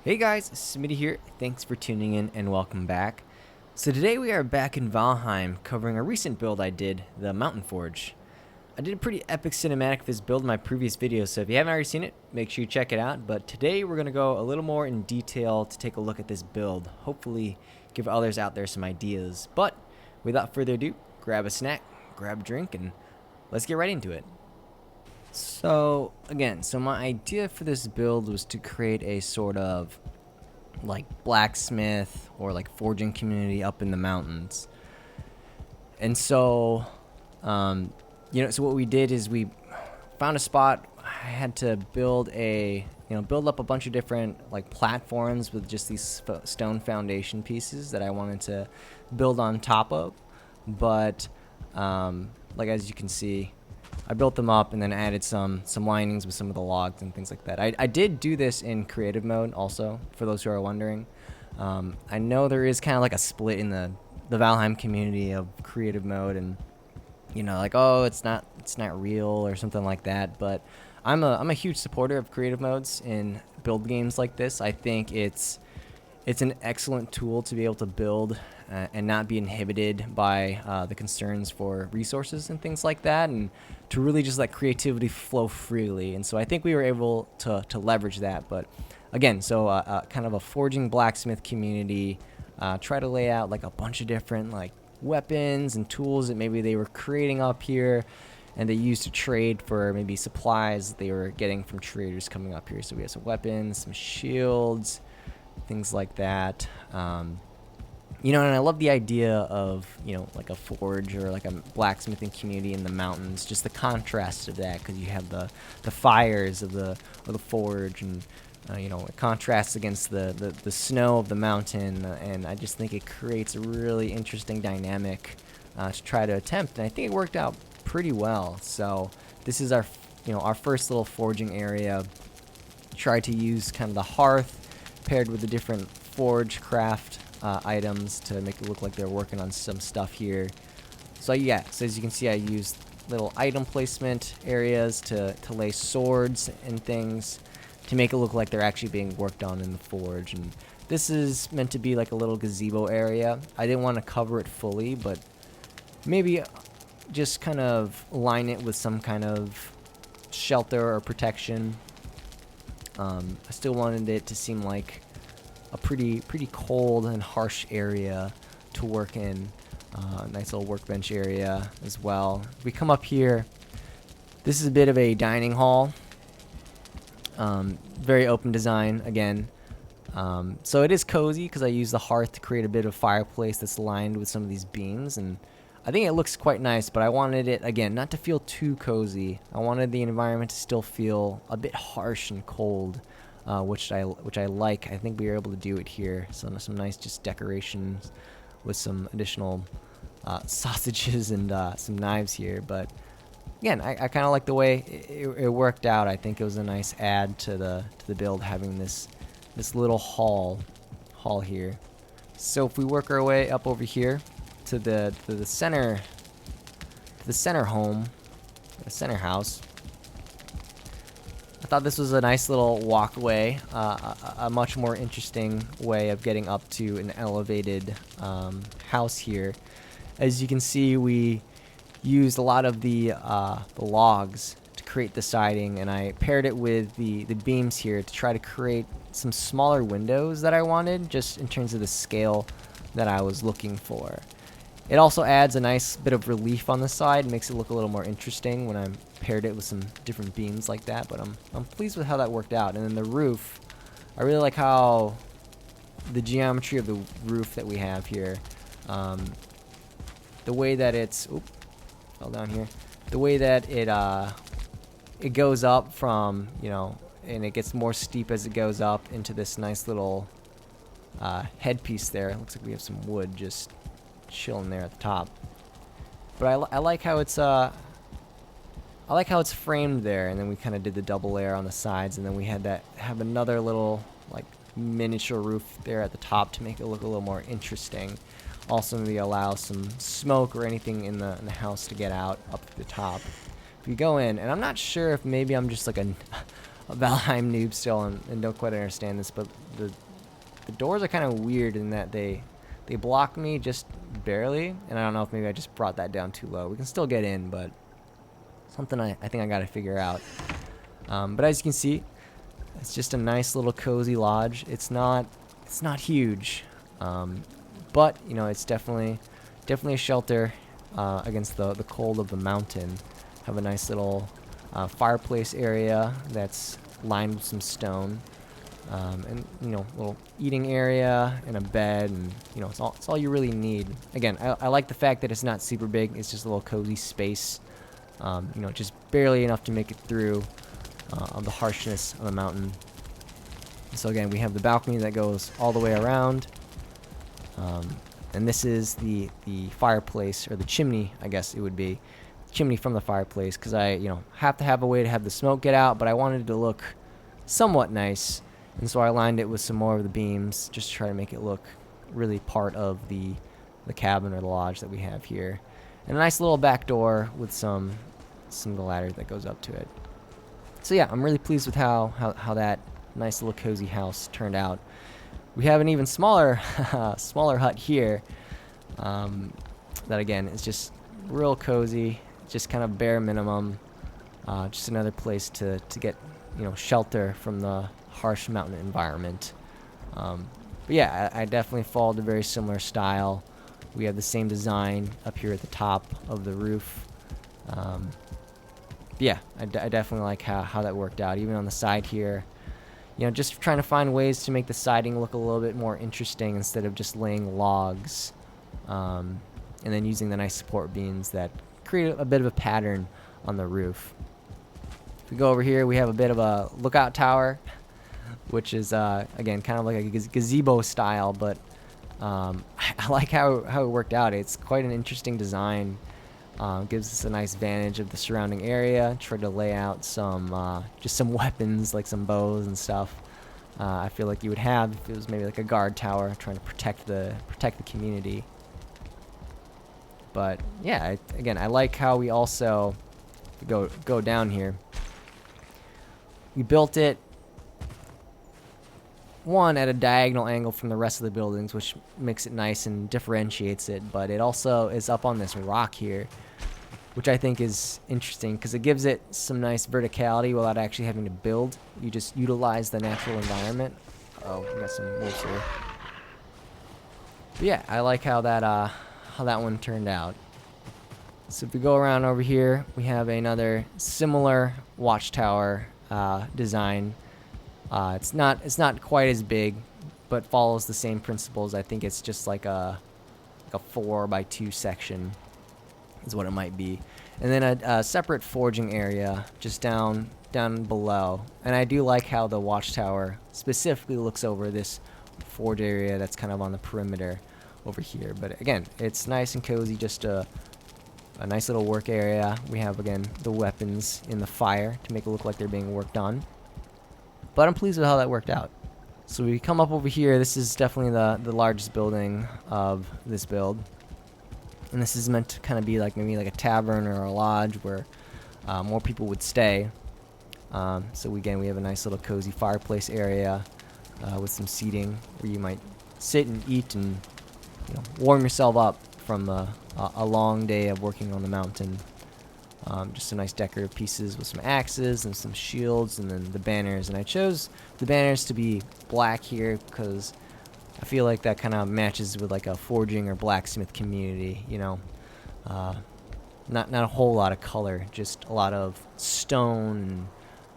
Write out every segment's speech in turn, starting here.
Hey guys, Smitty here. Thanks for tuning in and welcome back. So today we are back in Valheim covering a recent build I did, the Mountain Forge. I did a pretty epic cinematic of this build in my previous video, so if you haven't already seen it, make sure you check it out. But today we're going to go a little more in detail to take a look at this build, hopefully give others out there some ideas. But without further ado, grab a snack, grab a drink, and let's get right into it. So again, my idea for this build was to create a sort of like blacksmith or like forging community up in the mountains. And so, so what we did is we found a spot. I had to build up a bunch of different like platforms with just these stone foundation pieces that I wanted to build on top of. But like as you can see, I built them up and then added some linings with some of the logs and things like that. I did do this in creative mode also, for those who are wondering. I know there is kind of like a split in the Valheim community of creative mode, and like, oh, it's not real or something like that. But I'm a huge supporter of creative modes in build games like this. I think it's an excellent tool to be able to build and not be inhibited by the concerns for resources and things like that, and to really just let creativity flow freely. And so I think we were able to leverage that. But again, kind of a forging blacksmith community, try to lay out like a bunch of different like weapons and tools that maybe they were creating up here and they used to trade for maybe supplies that they were getting from traders coming up here. So we have some weapons, some shields, things like that. And I love the idea of, like a forge or like a blacksmithing community in the mountains, just the contrast of that, because you have the fires of the forge, and it contrasts against the snow of the mountain, and I just think it creates a really interesting dynamic to try to attempt, and I think it worked out pretty well. So this is our first little forging area. Try to use kind of the hearth paired with the different forge craft items to make it look like they're working on some stuff here. So yeah, so as you can see, I used little item placement areas to lay swords and things to make it look like they're actually being worked on in the forge. And this is meant to be like a little gazebo area. I didn't want to cover it fully, but maybe just kind of line it with some kind of shelter or protection. I still wanted it to seem like a pretty cold and harsh area to work in. Nice little workbench area as well. If we come up here, this is a bit of a dining hall. Very open design again. So it is cozy because I use the hearth to create a bit of fireplace that's lined with some of these beams, and I think it looks quite nice, but I wanted it, again, not to feel too cozy. I wanted the environment to still feel a bit harsh and cold, which I like. I think we were able to do it here. So some nice just decorations with some additional sausages and some knives here. But again, I kind of like the way it worked out. I think it was a nice add to the build, having this little hall here. So if we work our way up over here to the center home, the center house, I thought this was a nice little walkway, a much more interesting way of getting up to an elevated house here. As you can see, we used a lot of the logs to create the siding, and I paired it with the beams here to try to create some smaller windows that I wanted, just in terms of the scale that I was looking for. It also adds a nice bit of relief on the side, makes it look a little more interesting when I paired it with some different beams like that. But I'm pleased with how that worked out. And then the roof, I really like how the geometry of the roof that we have here, the way that it's, fell down here, the way that it goes up from, and it gets more steep as it goes up into this nice little headpiece there. It looks like we have some wood just chilling there at the top. But I like how it's framed there, and then we kind of did the double layer on the sides, and then we had have another little like miniature roof there at the top to make it look a little more interesting. Also maybe allow some smoke or anything in the house to get out up to the top. If you go in, and I'm not sure if maybe I'm just like a Valheim noob still and don't quite understand this, but the doors are kind of weird in that they block me just barely, and I don't know if maybe I just brought that down too low. We can still get in, but something I think I got to figure out. But as you can see, it's just a nice little cozy lodge. It's not huge, but you know, it's definitely a shelter against the cold of the mountain. Have a nice little fireplace area that's lined with some stone, and you know, little eating area and a bed, and you know, it's all you really need. Again, I like the fact that it's not super big. It's just a little cozy space. You know, just barely enough to make it through of the harshness of the mountain. So again, we have the balcony that goes all the way around, and this is the fireplace, or the chimney, I guess it would be. Chimney from the fireplace, because I, you know, have to have a way to have the smoke get out, but I wanted it to look somewhat nice, and so I lined it with some more of the beams just to try to make it look really part of the cabin or the lodge that we have here. And a nice little back door with some single ladder that goes up to it. So yeah, I'm really pleased with how that nice little cozy house turned out. We have an even smaller hut here, that again is just real cozy, just kind of bare minimum, just another place to get, you know, shelter from the harsh mountain environment. But yeah, I definitely followed a very similar style. We have the same design up here at the top of the roof. Yeah, I definitely like how that worked out. Even on the side here, you know, just trying to find ways to make the siding look a little bit more interesting instead of just laying logs, and then using the nice support beams that create a bit of a pattern on the roof. If we go over here, we have a bit of a lookout tower, which is again kind of like a gazebo style, but I like how it worked out. It's quite an interesting design. Gives us a nice vantage of the surrounding area. Tried to lay out some just some weapons, like some bows and stuff. I feel like you would have if it was maybe like a guard tower trying to protect the community. But yeah, again, I like how we also go down here. We built it at a diagonal angle from the rest of the buildings, which makes it nice and differentiates it, but it also is up on this rock here, which I think is interesting because it gives it some nice verticality without actually having to build. You just utilize the natural environment. Oh, we got some wolves here. But yeah, I like how that one turned out. So if we go around over here, we have another similar watchtower design. It's not quite as big, but follows the same principles. I think it's just like a 4x2 section is what it might be, and then a separate forging area just down below. And I do like how the watchtower specifically looks over this forge area that's kind of on the perimeter over here. But again, it's nice and cozy, just a nice little work area. We have again the weapons in the fire to make it look like they're being worked on. But I'm pleased with how that worked out. So we come up over here. This is definitely the largest building of this build. And this is meant to kind of be like maybe like a tavern or a lodge where more people would stay. So again, we have a nice little cozy fireplace area with some seating where you might sit and eat and, you know, warm yourself up from a long day of working on the mountain. Just some nice decorative pieces with some axes and some shields, and then the banners. And I chose the banners to be black here because I feel like that kind of matches with like a forging or blacksmith community, you know. Not a whole lot of color, just a lot of stone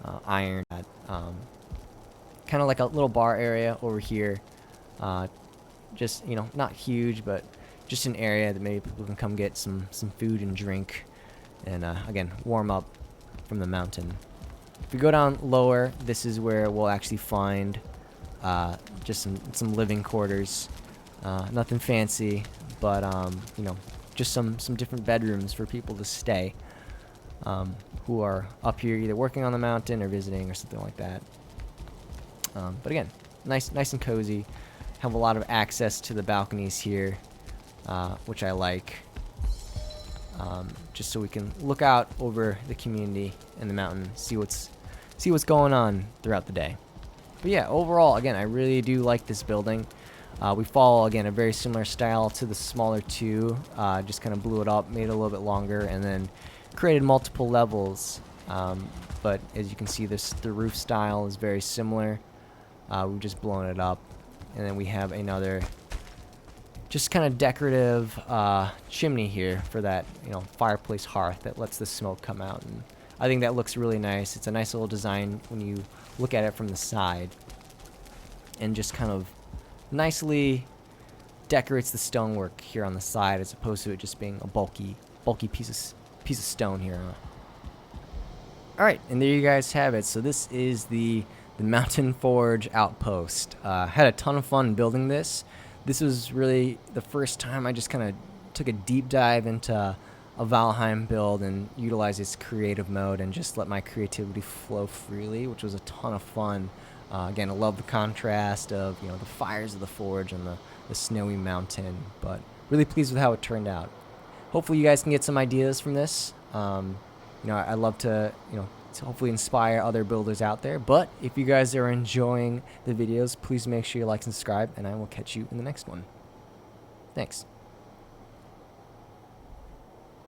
and iron. Kind of like a little bar area over here. Just, you know, not huge, but just an area that maybe people can come get some food and drink. And again, warm up from the mountain. If we go down lower, this is where we'll actually find just some living quarters. Nothing fancy, but you know, just some different bedrooms for people to stay who are up here either working on the mountain or visiting or something like that. But again, nice and cozy. Have a lot of access to the balconies here, which I like. Just so we can look out over the community and the mountain, see see what's going on throughout the day. But yeah, overall, again, I really do like this building. We follow, again, a very similar style to the smaller two. Just kind of blew it up, made it a little bit longer, and then created multiple levels. But as you can see, the roof style is very similar. We've just blown it up. And then we have another just kind of decorative chimney here for that, fireplace hearth that lets the smoke come out. And I think that looks really nice. It's a nice little design when you look at it from the side, and just kind of nicely decorates the stonework here on the side, as opposed to it just being a bulky piece of stone here. All right, and there you guys have it. So this is the Mountain Forge Outpost. Had a ton of fun building this. This was really the first time I just kind of took a deep dive into a Valheim build and utilized its creative mode and just let my creativity flow freely, which was a ton of fun. Again, I love the contrast of the fires of the forge and the snowy mountain, but really pleased with how it turned out. Hopefully you guys can get some ideas from this. I love to hopefully inspire other builders out there. But if you guys are enjoying the videos, please make sure you like and subscribe, and I will catch you in the next one. Thanks.